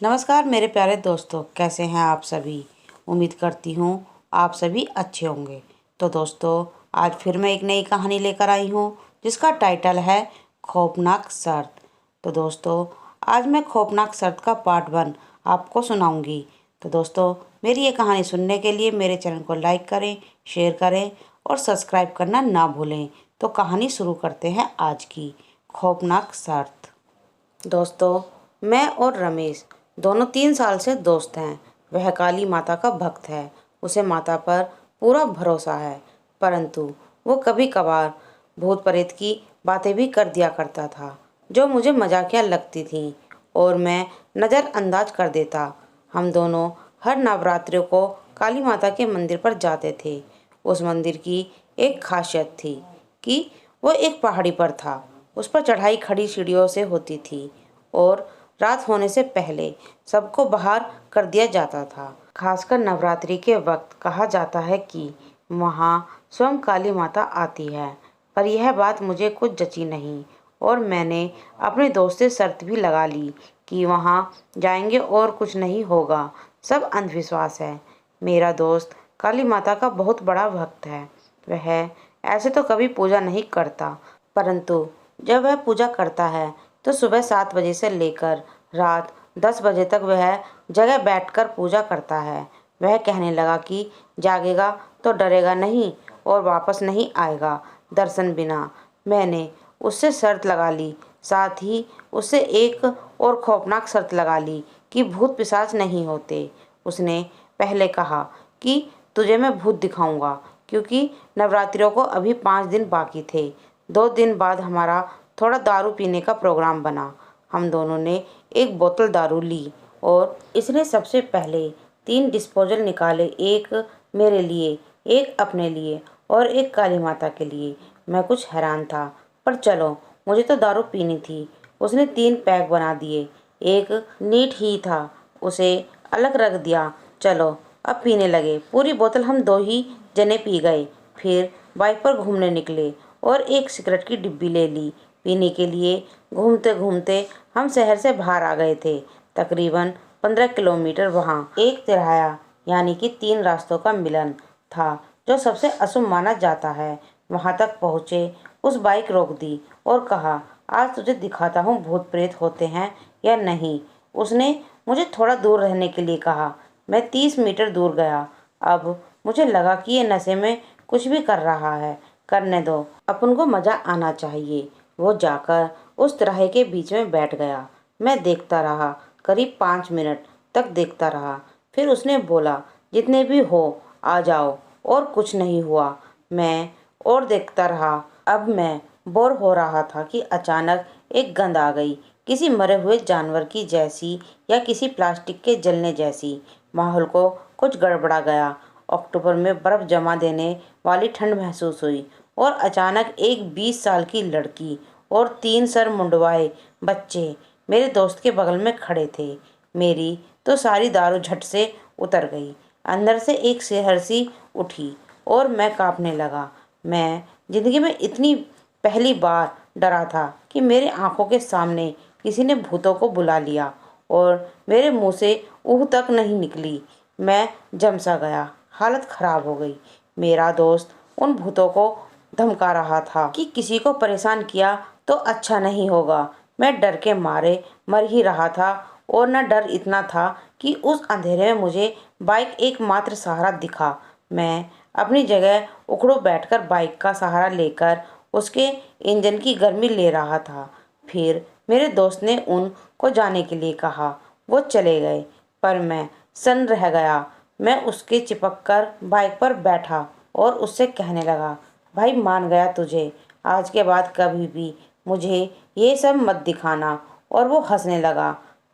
नमस्कार मेरे प्यारे दोस्तों, कैसे हैं आप सभी। उम्मीद करती हूँ आप सभी अच्छे होंगे। तो दोस्तों, आज फिर मैं एक नई कहानी लेकर आई हूँ जिसका टाइटल है खौफनाक शर्त। तो दोस्तों, आज मैं खौफनाक शर्त का पार्ट 1 आपको सुनाऊंगी। तो दोस्तों, मेरी ये कहानी सुनने के लिए मेरे चैनल को लाइक करें, शेयर करें और सब्सक्राइब करना ना भूलें। तो कहानी शुरू करते हैं आज की खौफनाक शर्त। दोस्तों, मैं और रमेश दोनों 3 साल से दोस्त हैं। वह काली माता का भक्त है। उसे माता पर पूरा भरोसा है, परंतु वो कभी कभार भूत प्रेत की बातें भी कर दिया करता था जो मुझे मजाकिया लगती थी और मैं नज़रअंदाज कर देता। हम दोनों हर नवरात्रि को काली माता के मंदिर पर जाते थे। उस मंदिर की एक खासियत थी कि वो एक पहाड़ी पर था। उस पर चढ़ाई खड़ी सीढ़ियों से होती थी और रात होने से पहले सबको बाहर कर दिया जाता था। खासकर नवरात्रि के वक्त कहा जाता है कि वहाँ स्वयं काली माता आती है। पर यह बात मुझे कुछ जची नहीं और मैंने अपने दोस्त से शर्त भी लगा ली कि वहाँ जाएंगे और कुछ नहीं होगा, सब अंधविश्वास है। मेरा दोस्त काली माता का बहुत बड़ा भक्त है। वह ऐसे तो कभी पूजा नहीं करता, परंतु जब वह पूजा करता है तो सुबह 7 बजे से लेकर रात 10 बजे तक वह जगह बैठकर पूजा करता है। वह कहने लगा कि जागेगा तो डरेगा नहीं और वापस नहीं आएगा दर्शन बिना। मैंने उससे शर्त लगा ली, साथ ही उससे एक और खौफनाक शर्त लगा ली कि भूत पिशाच नहीं होते। उसने पहले कहा कि तुझे मैं भूत दिखाऊंगा, क्योंकि नवरात्रियों को अभी 5 दिन बाकी थे। 2 दिन बाद हमारा थोड़ा दारू पीने का प्रोग्राम बना। हम दोनों ने एक बोतल दारू ली और इसने सबसे पहले 3 डिस्पोजल निकाले, एक मेरे लिए, एक अपने लिए और एक काली माता के लिए। मैं कुछ हैरान था, पर चलो, मुझे तो दारू पीनी थी। उसने 3 पैक बना दिए। एक नीट ही था, उसे अलग रख दिया। चलो अब पीने लगे। पूरी बोतल हम 2 ही जने पी गए। फिर बाइक पर घूमने निकले और एक सिगरेट की डिब्बी ले ली पीने के लिए। घूमते घूमते हम शहर से बाहर आ गए थे। तकरीबन 15 किलोमीटर वहाँ एक तिराया यानी कि 3 रास्तों का मिलन था जो सबसे अशुभ माना जाता है। वहाँ तक पहुँचे, उस बाइक रोक दी और कहा, आज तुझे दिखाता हूँ भूत प्रेत होते हैं या नहीं। उसने मुझे थोड़ा दूर रहने के लिए कहा। मैं 30 मीटर दूर गया। अब मुझे लगा कि ये नशे में कुछ भी कर रहा है, करने दो, अपन को मजा आना चाहिए। वो जाकर उस तिराहे के बीच में बैठ गया। मैं देखता रहा, करीब 5 मिनट तक देखता रहा। फिर उसने बोला, जितने भी हो आ जाओ, और कुछ नहीं हुआ। मैं और देखता रहा। अब मैं बोर हो रहा था कि अचानक एक गंध आ गई, किसी मरे हुए जानवर की जैसी या किसी प्लास्टिक के जलने जैसी। माहौल को कुछ गड़बड़ा गया। अक्टूबर में बर्फ जमा देने वाली ठंड महसूस हुई और अचानक एक 20 साल की लड़की और 3 सर मुंडवाए बच्चे मेरे दोस्त के बगल में खड़े थे। मेरी तो सारी दारू झट से उतर गई। अंदर से एक सिहर सी उठी और मैं कांपने लगा। मैं जिंदगी में इतनी पहली बार डरा था कि मेरे आंखों के सामने किसी ने भूतों को बुला लिया और मेरे मुंह से ऊह तक नहीं निकली। मैं जम सा गया, हालत खराब हो गई। मेरा दोस्त उन भूतों को धमका रहा था कि किसी को परेशान किया तो अच्छा नहीं होगा। मैं डर के मारे मर ही रहा था और न डर इतना था कि उस अंधेरे में मुझे बाइक एकमात्र सहारा दिखा। मैं अपनी जगह उखड़ू बैठकर बाइक का सहारा लेकर उसके इंजन की गर्मी ले रहा था। फिर मेरे दोस्त ने उनको जाने के लिए कहा। वो चले गए, पर मैं सन्न रह गया। मैं उसके चिपक कर बाइक पर बैठा और उससे कहने लगा, भाई मान गया तुझे, आज के बाद कभी भी मुझे ये सब मत दिखाना। और वो हंसने लगा,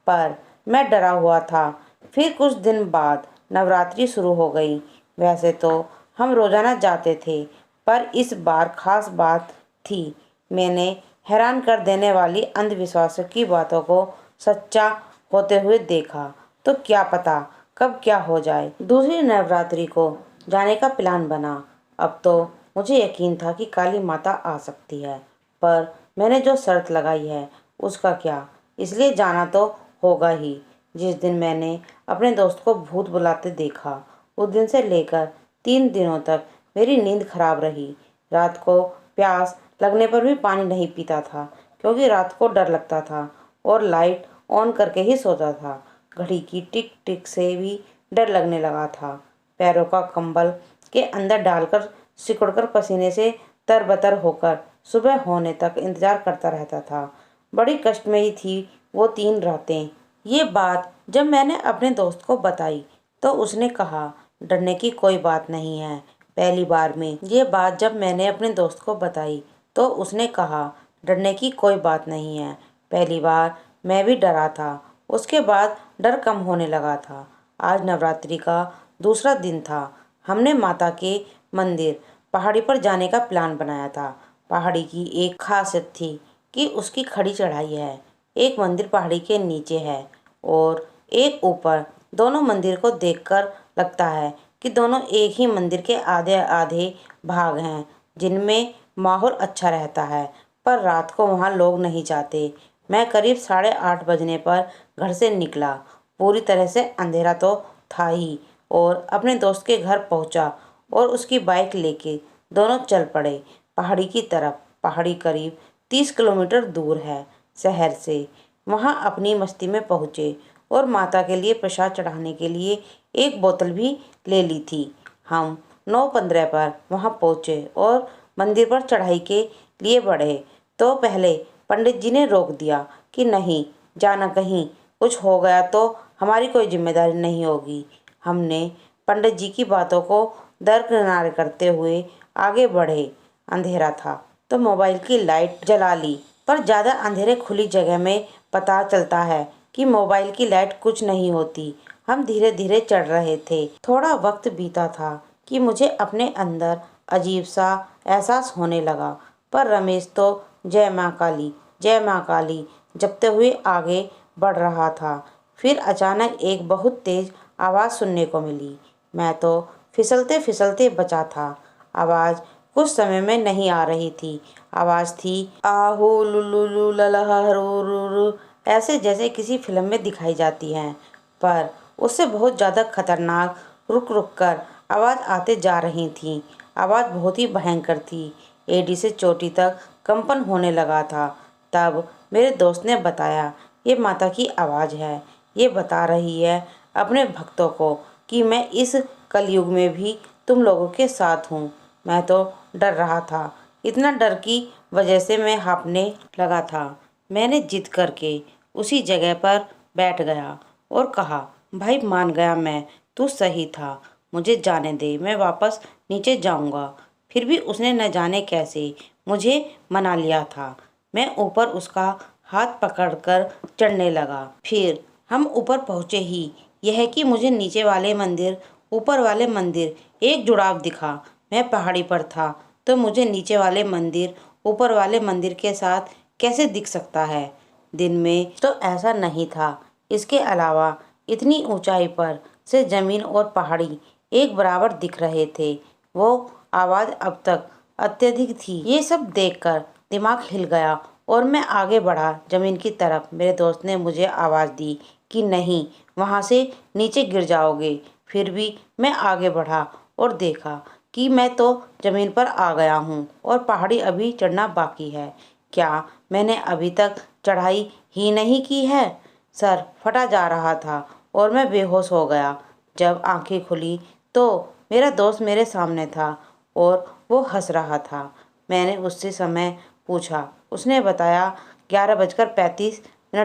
पर मैं डरा हुआ था। फिर कुछ दिन बाद नवरात्रि शुरू हो गई। वैसे तो हम रोजाना जाते थे, पर इस बार खास बात थी। मैंने हैरान कर देने वाली अंधविश्वासों की बातों को सच्चा होते हुए देखा। तो क्या पता कब क्या हो जाए। दूसरी नवरात्रि को जाने का प्लान बना। अब तो मुझे यकीन था कि काली माता आ सकती है, पर मैंने जो शर्त लगाई है उसका क्या, इसलिए जाना तो होगा ही। जिस दिन मैंने अपने दोस्त को भूत बुलाते देखा, उस दिन से लेकर 3 दिनों तक मेरी नींद खराब रही। रात को प्यास लगने पर भी पानी नहीं पीता था, क्योंकि रात को डर लगता था और लाइट ऑन करके ही सोता था। घड़ी की टिक टिक से भी डर लगने लगा था। पैरों का कंबल के अंदर डालकर सिकुड़कर पसीने से तरबतर होकर सुबह होने तक इंतजार करता रहता था। बड़ी कष्टमयी थी वो 3 रातें। ये बात जब मैंने अपने दोस्त को बताई तो उसने कहा, डरने की कोई बात नहीं है। पहली बार में ये बात जब मैंने अपने दोस्त को बताई तो उसने कहा, डरने की कोई बात नहीं है। पहली बार मैं भी डरा था, उसके बाद डर कम होने लगा था। आज नवरात्रि का दूसरा दिन था। हमने माता के मंदिर पहाड़ी पर जाने का प्लान बनाया था। पहाड़ी की एक खासियत थी कि उसकी खड़ी चढ़ाई है। एक मंदिर पहाड़ी के नीचे है और एक ऊपर। दोनों मंदिर को देखकर लगता है कि दोनों एक ही मंदिर के आधे आधे भाग हैं, जिनमें माहौल अच्छा रहता है, पर रात को वहाँ लोग नहीं जाते। मैं करीब 8:30 बजने पर घर से निकला। पूरी तरह से अंधेरा तो था ही, और अपने दोस्त के घर पहुंचा और उसकी बाइक लेके दोनों चल पड़े पहाड़ी की तरफ। पहाड़ी करीब 30 किलोमीटर दूर है शहर से। वहाँ अपनी मस्ती में पहुँचे और माता के लिए प्रसाद चढ़ाने के लिए एक बोतल भी ले ली थी। हम 9:15 पर वहाँ पहुँचे और मंदिर पर चढ़ाई के लिए बढ़े तो पहले पंडित जी ने रोक दिया कि नहीं जाना, कहीं कुछ हो गया तो हमारी कोई जिम्मेदारी नहीं होगी। हमने पंडित जी की बातों को दरकिनार करते हुए आगे बढ़े। अंधेरा था तो मोबाइल की लाइट जला ली, पर ज़्यादा अंधेरे खुली जगह में पता चलता है कि मोबाइल की लाइट कुछ नहीं होती। हम धीरे धीरे चढ़ रहे थे। थोड़ा वक्त बीता था कि मुझे अपने अंदर अजीब सा एहसास होने लगा, पर रमेश तो जय माँ काली जपते हुए आगे बढ़ रहा था। फिर अचानक एक बहुत तेज आवाज़ सुनने को मिली। मैं तो फिसलते फिसलते बचा था। आवाज़ कुछ समय में नहीं आ रही थी। आवाज़ थी आहू लुलुलु ललहरू, ऐसे जैसे किसी फिल्म में दिखाई जाती हैं, पर उससे बहुत ज़्यादा खतरनाक। रुक रुक कर आवाज़ आते जा रही थी। आवाज़ बहुत ही भयंकर थी। एड़ी से चोटी तक कंपन होने लगा था। तब मेरे दोस्त ने बताया, ये माता की आवाज़ है। ये बता रही है अपने भक्तों को कि मैं इस कलयुग में भी तुम लोगों के साथ हूँ। मैं तो डर रहा था। इतना डर की वजह से मैं हाँफने लगा था। मैंने जिद करके उसी जगह पर बैठ गया और कहा, भाई मान गया मैं, तू सही था, मुझे जाने दे, मैं वापस नीचे जाऊंगा। फिर भी उसने न जाने कैसे मुझे मना लिया था। मैं ऊपर उसका हाथ पकड़कर चढ़ने लगा। फिर हम ऊपर पहुँचे ही यह कि मुझे नीचे वाले मंदिर ऊपर वाले मंदिर एक जुड़ाव दिखा। मैं पहाड़ी पर था तो मुझे नीचे वाले मंदिर ऊपर वाले मंदिर के साथ कैसे दिख सकता है। दिन में तो ऐसा नहीं था। इसके अलावा इतनी ऊंचाई पर से जमीन और पहाड़ी एक बराबर दिख रहे थे। वो आवाज़ अब तक अत्यधिक थी। ये सब देखकर दिमाग हिल गया और मैं आगे बढ़ा जमीन की तरफ। मेरे दोस्त ने मुझे आवाज़ दी कि नहीं, वहाँ से नीचे गिर जाओगे। फिर भी मैं आगे बढ़ा और देखा कि मैं तो जमीन पर आ गया हूँ और पहाड़ी अभी चढ़ना बाकी है। क्या मैंने अभी तक चढ़ाई ही नहीं की है? सर फटा जा रहा था और मैं बेहोश हो गया। जब आंखें खुली तो मेरा दोस्त मेरे सामने था और वो हंस रहा था। मैंने उससे समय पूछा। उसने बताया 11:35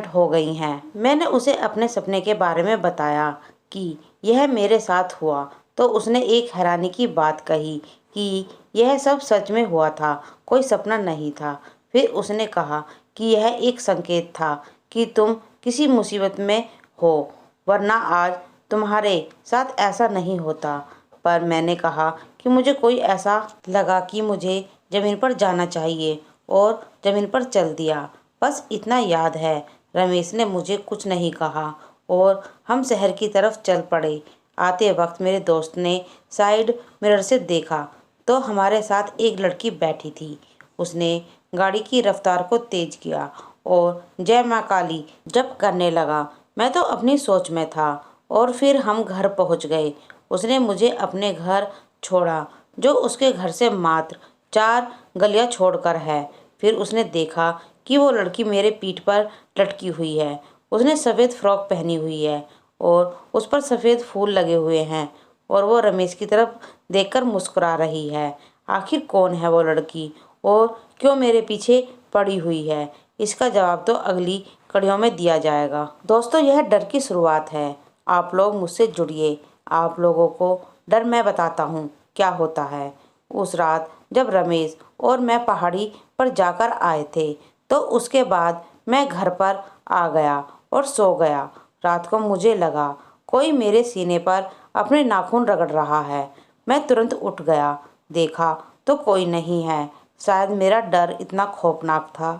हो गई हैं। मैंने उसे अपने सपने के बारे में बताया कि यह मेरे साथ हुआ तो उसने एक हैरानी की बात कही कि यह सब सच में हुआ था, कोई सपना नहीं था। फिर उसने कहा कि यह एक संकेत था कि तुम किसी मुसीबत में हो, वरना आज तुम्हारे साथ ऐसा नहीं होता। पर मैंने कहा कि मुझे कोई ऐसा लगा कि मुझे ज़मीन पर जाना चाहिए और ज़मीन पर चल दिया। बस इतना याद है। रमेश ने मुझे कुछ नहीं कहा और हम शहर की तरफ चल पड़े। आते वक्त मेरे दोस्त ने साइड मिरर से देखा तो हमारे साथ एक लड़की बैठी थी। उसने गाड़ी की रफ्तार को तेज किया और जय माँ काली जप करने लगा। मैं तो अपनी सोच में था और फिर हम घर पहुंच गए। उसने मुझे अपने घर छोड़ा, जो उसके घर से मात्र 4 गलियां छोड़कर है। फिर उसने देखा कि वो लड़की मेरे पीठ पर लटकी हुई है। उसने सफ़ेद फ्रॉक पहनी हुई है और उस पर सफ़ेद फूल लगे हुए हैं और वो रमेश की तरफ देखकर मुस्कुरा रही है। आखिर कौन है वो लड़की और क्यों मेरे पीछे पड़ी हुई है? इसका जवाब तो अगली कड़ियों में दिया जाएगा। दोस्तों, यह डर की शुरुआत है। आप लोग मुझसे जुड़िए। आप लोगों को डर मैं बताता हूँ क्या होता है। उस रात जब रमेश और मैं पहाड़ी पर जाकर आए थे, तो उसके बाद मैं घर पर आ गया और सो गया। रात को मुझे लगा कोई मेरे सीने पर अपने नाखून रगड़ रहा है। मैं तुरंत उठ गया, देखा तो कोई नहीं है। शायद मेरा डर इतना खौफनाक था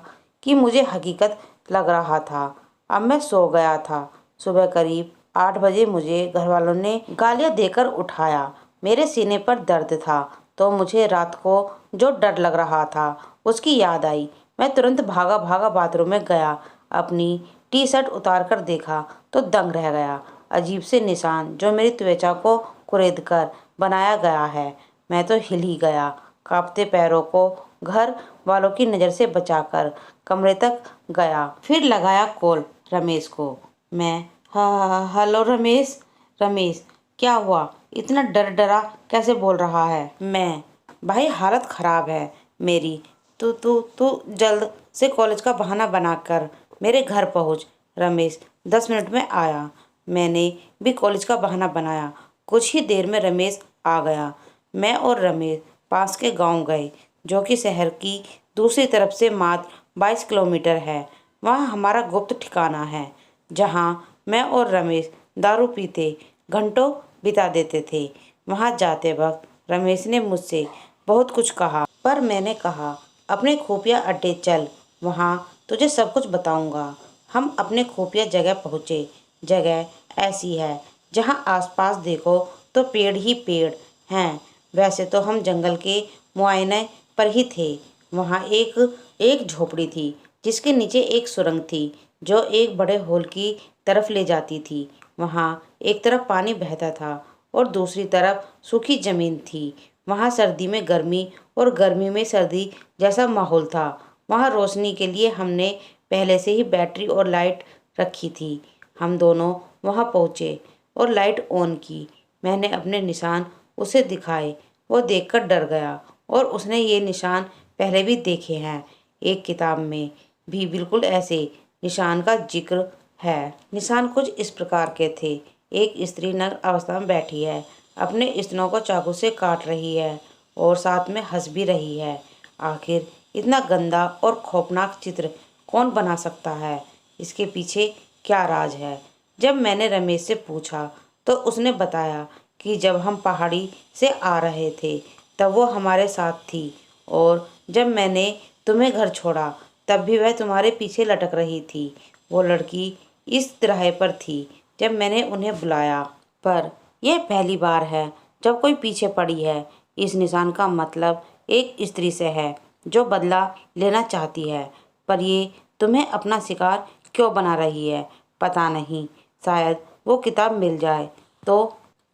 कि मुझे हकीकत लग रहा था। अब मैं सो गया था। सुबह करीब 8 बजे मुझे घरवालों ने गालियां देकर उठाया। मेरे सीने पर दर्द था, तो मुझे रात को जो डर लग रहा था उसकी याद आई। मैं तुरंत भागा भागा बाथरूम में गया। अपनी टी शर्ट उतार कर देखा तो दंग रह गया। अजीब से निशान जो मेरी त्वचा को कुरेद कर बनाया गया है। मैं तो हिल ही गया। कांपते पैरों को घर वालों की नज़र से बचाकर कमरे तक गया। फिर लगाया कॉल रमेश को। मैं, हाँ, हेलो रमेश। रमेश, क्या हुआ? इतना डर डरा कैसे बोल रहा है? मैं, भाई हालत ख़राब है मेरी। तू तू तू जल्द से कॉलेज का बहाना बनाकर मेरे घर पहुंच। रमेश 10 मिनट में आया। मैंने भी कॉलेज का बहाना बनाया। कुछ ही देर में रमेश आ गया। मैं और रमेश पास के गांव गए, जो कि शहर की दूसरी तरफ से मात्र 22 किलोमीटर है। वहाँ हमारा गुप्त ठिकाना है, जहाँ मैं और रमेश दारू पीते घंटों बिता देते थे। वहाँ जाते वक्त रमेश ने मुझसे बहुत कुछ कहा, पर मैंने कहा अपने खुफिया अड्डे चल, वहाँ तुझे सब कुछ बताऊंगा। हम अपने खुफिया जगह पहुँचे। जगह ऐसी है जहाँ आसपास देखो तो पेड़ ही पेड़ हैं। वैसे तो हम जंगल के मुआयने पर ही थे। वहाँ एक एक झोपड़ी थी, जिसके नीचे एक सुरंग थी, जो एक बड़े होल की तरफ ले जाती थी। वहाँ एक तरफ पानी बहता था और दूसरी तरफ सूखी जमीन थी। वहाँ सर्दी में गर्मी और गर्मी में सर्दी जैसा माहौल था। वहाँ रोशनी के लिए हमने पहले से ही बैटरी और लाइट रखी थी। हम दोनों वहाँ पहुँचे और लाइट ऑन की। मैंने अपने निशान उसे दिखाए। वो देखकर डर गया और उसने ये निशान पहले भी देखे हैं। एक किताब में भी बिल्कुल ऐसे निशान का जिक्र है। निशान कुछ इस प्रकार के थे। एक स्त्री नग्न अवस्था में बैठी है, अपने स्तनों को चाकू से काट रही है और साथ में हंस भी रही है। आखिर इतना गंदा और खौफनाक चित्र कौन बना सकता है? इसके पीछे क्या राज है? जब मैंने रमेश से पूछा तो उसने बताया कि जब हम पहाड़ी से आ रहे थे तब वो हमारे साथ थी, और जब मैंने तुम्हें घर छोड़ा तब भी वह तुम्हारे पीछे लटक रही थी। वो लड़की इस तिराहे पर थी जब मैंने उन्हें बुलाया, पर यह पहली बार है जब कोई पीछे पड़ी है। इस निशान का मतलब एक स्त्री से है जो बदला लेना चाहती है, पर ये तुम्हें अपना शिकार क्यों बना रही है पता नहीं। शायद वो किताब मिल जाए तो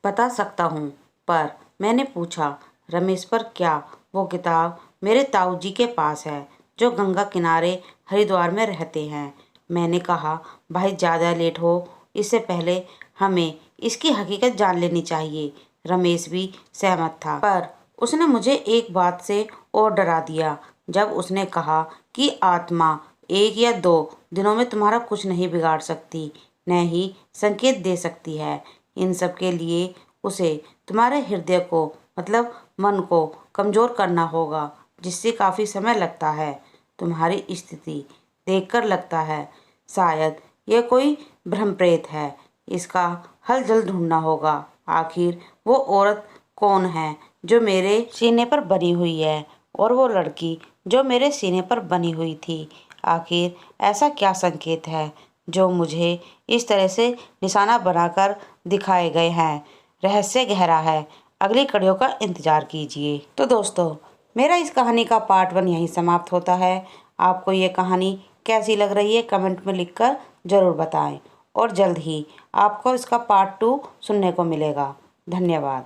बता सकता हूँ। पर मैंने पूछा, रमेश, पर क्या वो किताब मेरे ताऊ जी के पास है, जो गंगा किनारे हरिद्वार में रहते हैं? मैंने कहा, भाई ज़्यादा लेट हो इससे पहले हमें इसकी हकीकत जान लेनी चाहिए। रमेश भी सहमत था, पर उसने मुझे एक बात से और डरा दिया, जब उसने कहा कि आत्मा 1 या 2 दिनों में तुम्हारा कुछ नहीं बिगाड़ सकती, न ही संकेत दे सकती है। इन सब के लिए उसे तुम्हारे हृदय को, मतलब मन को कमज़ोर करना होगा, जिससे काफ़ी समय लगता है। तुम्हारी स्थिति देखकर लगता है शायद यह कोई भ्रम प्रेत है। इसका हल जल्द ढूंढना होगा। आखिर वो औरत कौन है जो मेरे सीने पर बनी हुई है, और वो लड़की जो मेरे सीने पर बनी हुई थी? आखिर ऐसा क्या संकेत है जो मुझे इस तरह से निशाना बनाकर दिखाए गए हैं? रहस्य गहरा है। अगली कड़ियों का इंतजार कीजिए। तो दोस्तों, मेरा इस कहानी का पार्ट 1 यहीं समाप्त होता है। आपको ये कहानी कैसी लग रही है कमेंट में लिखकर ज़रूर बताएं। और जल्द ही आपको इसका पार्ट 2 सुनने को मिलेगा। धन्यवाद।